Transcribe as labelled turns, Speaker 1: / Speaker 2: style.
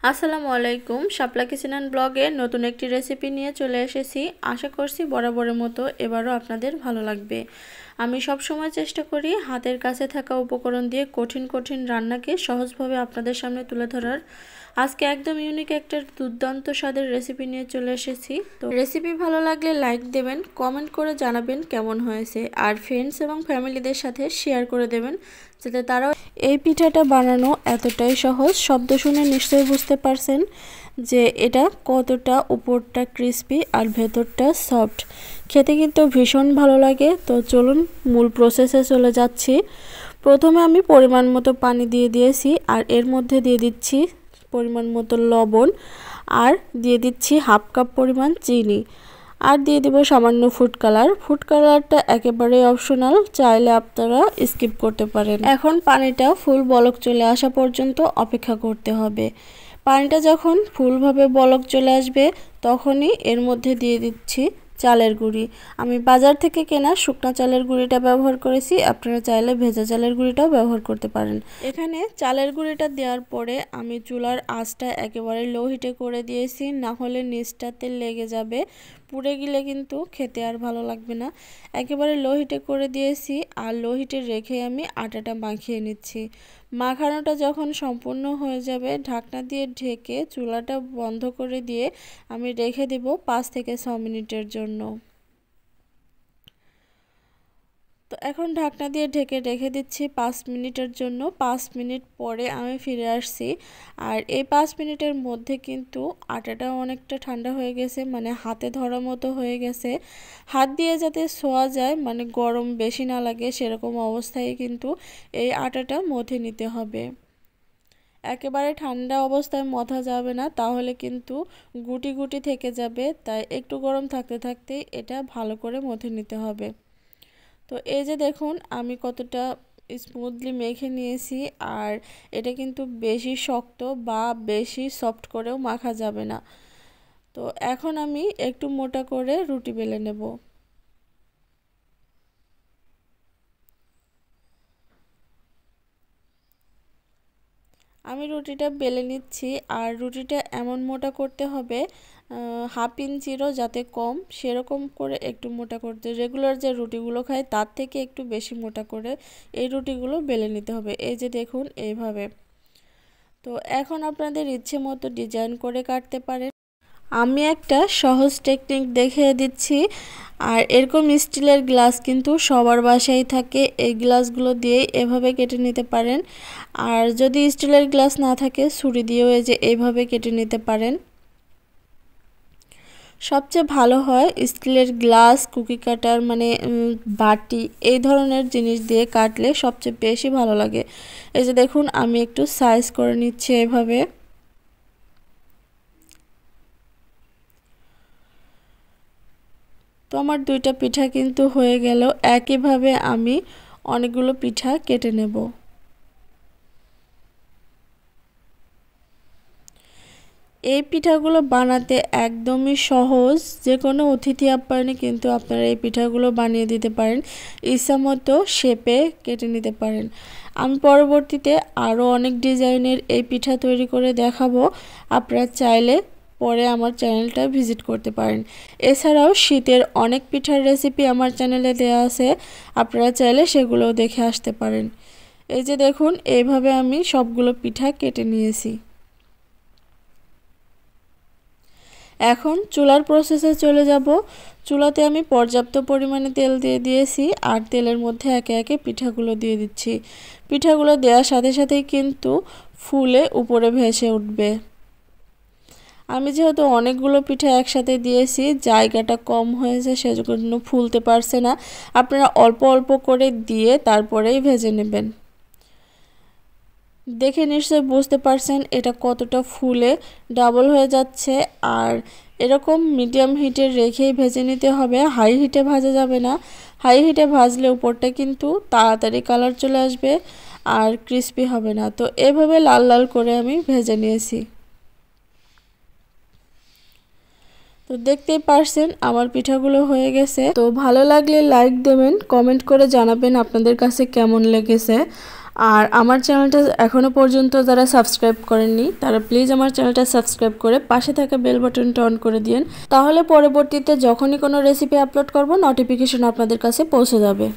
Speaker 1: আসসালামু আলাইকুম, শাপলা kitchen and ব্লগে নতুন একটি রেসিপি নিয়ে চলে এসেছি। আশা করছি বরাবরের মতো এবারও আপনাদের ভালো লাগবে। আমি সব সময় চেষ্টা করি হাতের কাছে থাকা উপকরণ দিয়ে কঠিন কঠিন রান্নাকে সহজভাবে আপনাদের সামনে তুলে ধরার। আজকে একদম ইউনিক একটা দুর্দান্ত স্বাদের রেসিপি নিয়ে চলে এসেছি। তো রেসিপি ভালো লাগলে লাইক দেবেন, কমেন্ট করে জানাবেন কেমন হয়েছে, আর ফ্রেন্ডস এবং ফ্যামিলিদের সাথে শেয়ার করে দেবেন যাতে তারাও। এই পিঠাটা বানানো এতটাই সহজ, শব্দ শুনে নিশ্চয়ই বুঝতে পারছেন যে এটা কতটা উপরটা ক্রিস্পি আর ভেতরটা সফট। খেতে কিন্তু ভীষণ ভালো লাগে। তো চলুন মূল প্রসেসে চলে যাচ্ছি। প্রথমে আমি পরিমাণ মতো পানি দিয়ে দিয়েছি, আর এর মধ্যে দিয়ে দিচ্ছি পরিমাণ মতো লবণ, আর দিয়ে দিচ্ছি হাফ কাপ পরিমাণ চিনি, আর দিয়ে দিব সামান্য ফুড কালার। ফুড কালারটা একেবারে অপশনাল, চাইলে আপনারা স্কিপ করতে পারেন। এখন পানিটা ফুল বলক চলে আসা পর্যন্ত অপেক্ষা করতে হবে। পানিটা যখন ফুলভাবে বলক চলে আসবে তখনই এর মধ্যে দিয়ে দিচ্ছি চালের গুঁড়ি। আমি বাজার থেকে কেনা শুকনা চালের গুঁড়িটা ব্যবহার করেছি, আপনারা চাইলে ভেজা চালের গুঁড়িটাও ব্যবহার করতে পারেন। এখানে চালের গুঁড়িটা দেওয়ার পরে আমি চুলার আঁচটা একেবারে লো হিটে করে দিয়েছি, না হলে নিচটাতে লেগে যাবে, পুড়ে গেলে কিন্তু খেতে আর ভালো লাগবে না। একেবারে লো হিটে করে দিয়েছি, আর লো হিটে রেখে আমি আটাটা মাখিয়ে নিচ্ছি। মাখানোটা যখন সম্পূর্ণ হয়ে যাবে ঢাকনা দিয়ে ঢেকে চুলাটা বন্ধ করে দিয়ে আমি রেখে দেব 5 থেকে 6 মিনিটের জন্য। তো এখন ঢাকনা দিয়ে ঢেকে রেখে দিচ্ছি 5 মিনিটের জন্য। 5 মিনিট পরে আমি ফিরে আসছি, আর এই 5 মিনিটের মধ্যে কিন্তু আটাটা অনেকটা ঠান্ডা হয়ে গেছে, মানে হাতে ধরার মতো হয়ে গেছে। হাত দিয়ে যাতে ছোঁয়া যায়, মানে গরম বেশি না লাগে সেরকম অবস্থায় কিন্তু এই আটাটা মথে নিতে হবে। একেবারে ঠান্ডা অবস্থায় মথা যাবে না, তাহলে কিন্তু গুটি গুটি থেকে যাবে। তাই একটু গরম থাকতে থাকতেই এটা ভালো করে মথে নিতে হবে। তো এই যে দেখুন আমি কতটা স্মুথলি মেখে নিয়েছি, আর এটা কিন্তু বেশি শক্ত বা বেশি সফট করেও মাখা যাবে না। তো এখন আমি একটু মোটা করে রুটি বেলে নেব। আমি রুটিটা বেলে নিচ্ছি, আর রুটিটা এমন মোটা করতে হবে হাফ ইঞ্চিরও যাতে কম, সেরকম করে একটু মোটা করতে। রেগুলার যে রুটিগুলো খাই তার থেকে একটু বেশি মোটা করে এই রুটিগুলো বেলে নিতে হবে। এই যে দেখুন এইভাবে। তো এখন আপনাদের ইচ্ছে মতো ডিজাইন করে কাটতে পারেন। আমি একটা সহজ টেকনিক দেখিয়ে দিচ্ছি। আর এরকম স্টিলের গ্লাস কিন্তু সবার বাসায় থাকে, এই গ্লাসগুলো দিয়েই এভাবে কেটে নিতে পারেন। আর যদি স্টিলের গ্লাস না থাকে ছুরি দিয়েও এই যে এইভাবে কেটে নিতে পারেন। সবচেয়ে ভালো হয় স্টিলের গ্লাস, কুকি কাটার মানে বাটি, এই ধরনের জিনিস দিয়ে কাটলে সবচেয়ে বেশি ভালো লাগে। এই যে দেখুন আমি একটু সাইজ করে নিচ্ছি এইভাবে। তো আমার দুইটা পিঠা কিন্তু হয়ে গেল। একইভাবে আমি অনেকগুলো পিঠা কেটে নেব। এই পিঠাগুলো বানাতে একদমই সহজ, যে কোনো অতিথি আপ্যায়নে কিন্তু আপনারা এই পিঠাগুলো বানিয়ে দিতে পারেন। ইচ্ছামতো শেপে কেটে নিতে পারেন। আমি পরবর্তীতে আরও অনেক ডিজাইনের এই পিঠা তৈরি করে দেখাবো, আপনারা চাইলে পরে আমার চ্যানেলটা ভিজিট করতে পারেন। এছাড়াও শীতের অনেক পিঠার রেসিপি আমার চ্যানেলে দেওয়া আছে, আপনারা চাইলে সেগুলোও দেখে আসতে পারেন। এই যে দেখুন এইভাবে আমি সবগুলো পিঠা কেটে নিয়েছি। এখন চুলার প্রসেসে চলে যাব। চুলাতে আমি পর্যাপ্ত পরিমাণে তেল দিয়ে দিয়েছি, আর তেলের মধ্যে একে একে পিঠাগুলো দিয়ে দিচ্ছি। পিঠাগুলো দেওয়ার সাথে সাথেই কিন্তু ফুলে উপরে ভেসে উঠবে। আমি যেহেতু অনেকগুলো পিঠা একসাথে দিয়েছি, জায়গাটা কম হয়েছে সেজন্য ফুলতে পারছে না। আপনারা অল্প অল্প করে দিয়ে তারপরেই ভেজে নেবেন। দেখে নিশ্চয়ই বুঝতে পারছেন এটা কতটা ফুলে ডাবল হয়ে যাচ্ছে। আর এরকম মিডিয়াম হিটে রেখেই ভেজে নিতে হবে, হাই হিটে ভাজা যাবে না। হাই হিটে ভাজলে উপরটা কিন্তু তাড়াতাড়ি কালার চলে আসবে আর ক্রিস্পি হবে না। তো এভাবে লাল লাল করে আমি ভেজে নিয়েছি। তো দেখতেই পারছেন আমার পিঠাগুলো হয়ে গেছে। তো ভালো লাগলে লাইক দেবেন, কমেন্ট করে জানাবেন আপনাদের কাছে কেমন লেগেছে। আর আমার চ্যানেলটা এখনও পর্যন্ত যারা সাবস্ক্রাইব করেননি তারা প্লিজ আমার চ্যানেলটা সাবস্ক্রাইব করে পাশে থাকা বেল বাটনটা অন করে দিন, তাহলে পরবর্তীতে যখনই কোনো রেসিপি আপলোড করব নোটিফিকেশন আপনাদের কাছে পৌঁছে যাবে।